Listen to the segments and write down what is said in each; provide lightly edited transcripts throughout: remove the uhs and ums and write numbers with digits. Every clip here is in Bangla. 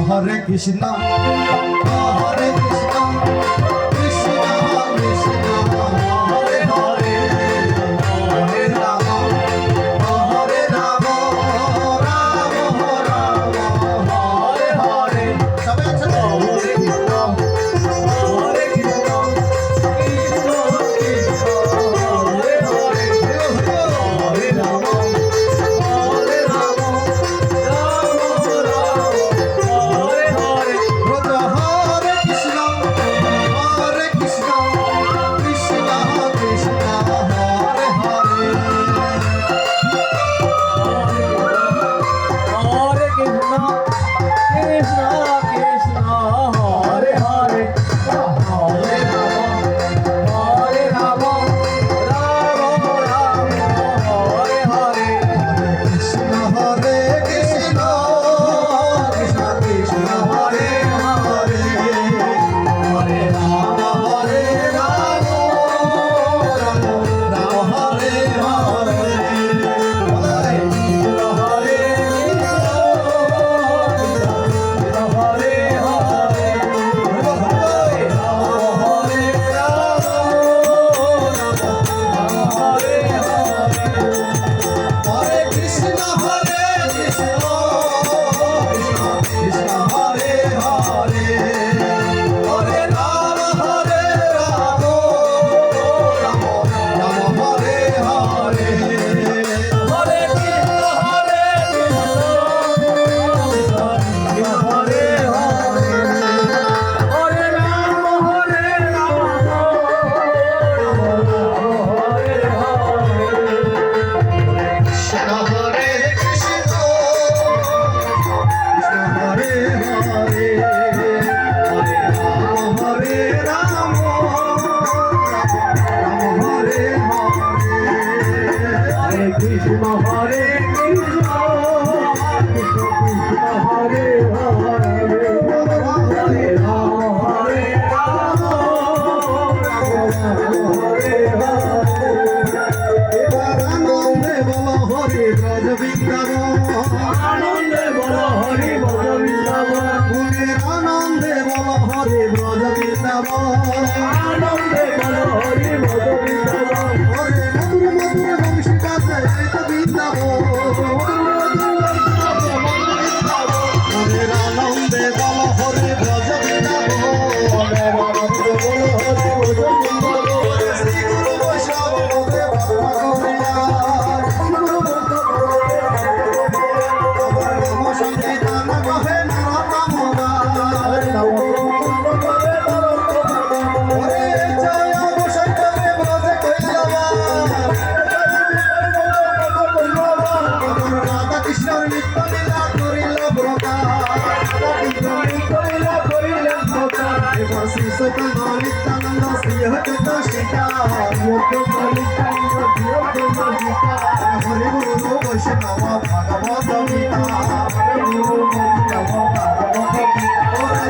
Hare Krishna, Hare Krishna, Krishna Krishna, Hare Hare, Hare Rama, Hare Rama, Rama Rama, Hare Hare. সবাই আছে তো? Hare Krishna, Hare Krishna, Krishna Krishna, Hare Hare, Hare Rama, Hare Rama, Rama আনন্দে বল হরি ব্রজ বৃন্দাবন, মনের আনন্দে বল হরি ব্রজ বৃন্দাবন, আনন্দে বল হরি ব্রজ বৃন্দাবন, হরে মধুর মধুর বংশী কাছে বৃন্দাবন, মনের আনন্দে বল হরি ব্রজ বৃন্দাবন, মনের আনন্দে বল হরি ব্রজ বৃন্দাবন, শ্রী গুরু বৈষ্ণব পদে সংকীর্তন কহে নরতম ওরে জয় বৈষ্ণবে ব্রজ কইলাবা, রাধা কৃষ্ণর নিত্য লীলা করিল প্রকাশ, এবার শ্রী চৈতন্য নিত্যানন্দ শ্রী হরিত সীতা, হরি গুরু বৈষ্ণব ভাগবত গীতা,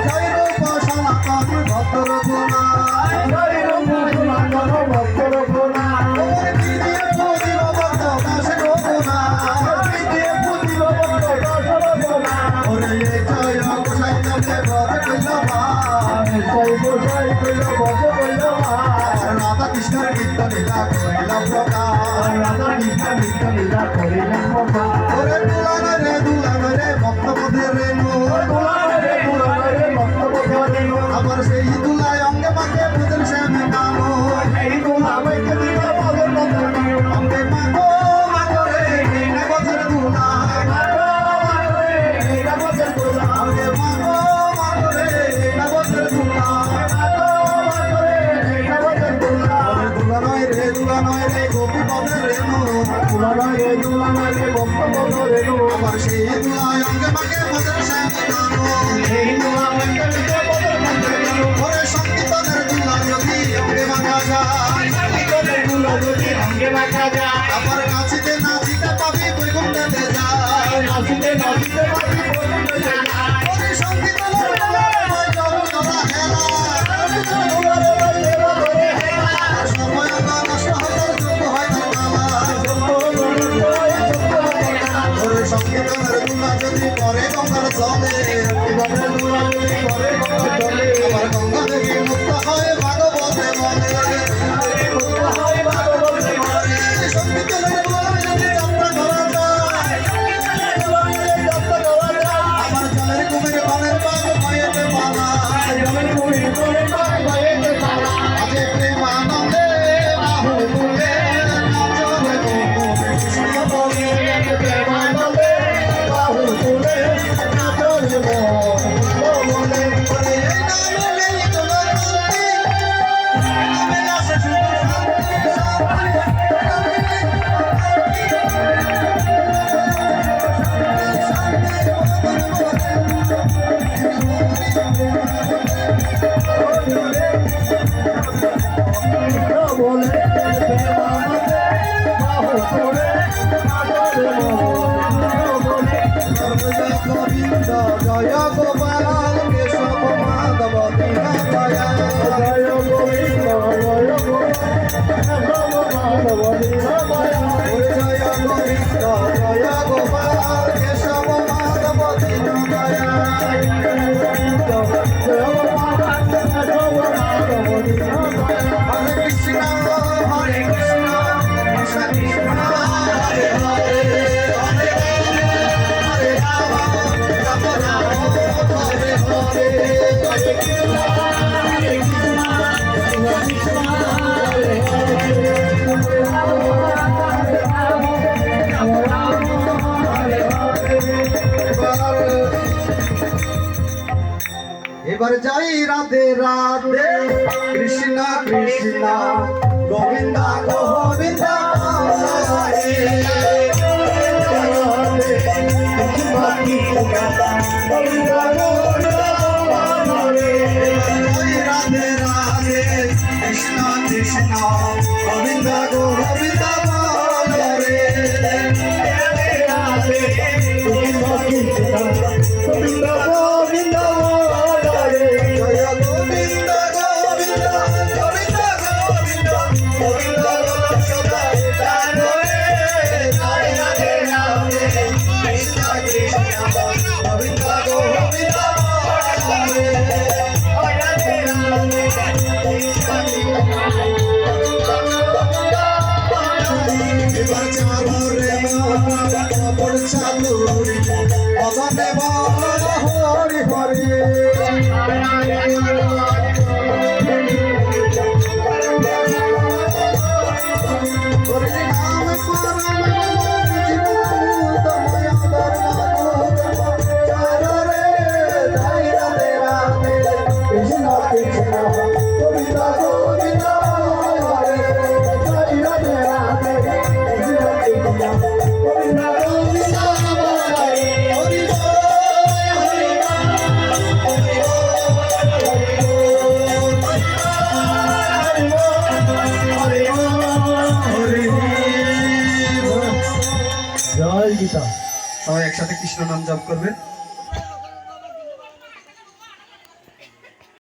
জয় রূপ সনাতন ভক্তর গুণা, জয় রূপ সনাতন ভক্তর গুণা, জীব ভক্ত দাস গুণা, মিথ্যা লীলা করিলাম প্রকাশ রাধা কৃষ্ণ মিথ্যা লীলা করিলেন প্রকাশ ওরে দুলানো রে ভক্তপদের রেণু আবার সেই দুলায় অঙ্গে পাকে বুঝেন শ্যামে কানো অঙ্গে মাগো মাগো রে না বছর দুলা অঙ্গে মাগো মাগো রে না বছর দুলা দুলা নয় রে গোপী পদের রেণু আবার সেই দুলায় অঙ্গে পাকে বুঝেন শ্যামে কানো ওরে সংকীর্তনের দুলা যদি অঙ্গে মাখা যায় আবার নাচিতে নাচিতে পাবি বৈকুণ্ঠে যায় ওরে সংকীর্তনের দুলা জলা হেলা সময় নষ্ট হওয়ার যোগ্য হয় না ওরে সংকীর্তনের দুলা যদি পরে গঙ্গার চলে আবার গঙ্গা দেবী মুক্ত হয় ভাগবতে বলে সংকীর্তনের দুলা যদি যাত্রা করা যায় আমার জলের কুমির বানের বাঘ ভয়েতে পালা আজ প্রেমানন্দে বাহু তুলে নাচরে কৃষ্ণ বলে ওরে এই নামে নেই কোনো শান্তি নামে আসে শুধু গোবিন্দ জয় গোপাল কেশব মাধব দীন দয়াল জয় গোবিন্দ জয় গোপাল কেশব মাধব দীন দয়াল হরে কৃষ্ণ কৃষ্ণ কৃষ্ণ হরে হরে হরে রাম রাম রাম হরে হরে এবার যাই রাধে রাধে কৃষ্ণ কৃষ্ণ গোবিন্দ গোবিন্দ রাধে রাধে কৃষ্ণ কৃষ্ণ গোবিন্দ গোবিন্দ রে জয় গোবিন্দ গোবিন্দ গোবিন্দ গোবিন্দ গোবিন্দ সদা কৃষ্ণ কৃষ্ণ গোবিন্দ গোবিন্দ এবার চালু রে মন চালু রে পদে হরি হরি জয় গীতা। সবাই একসাথে কৃষ্ণ নাম জপ করবে।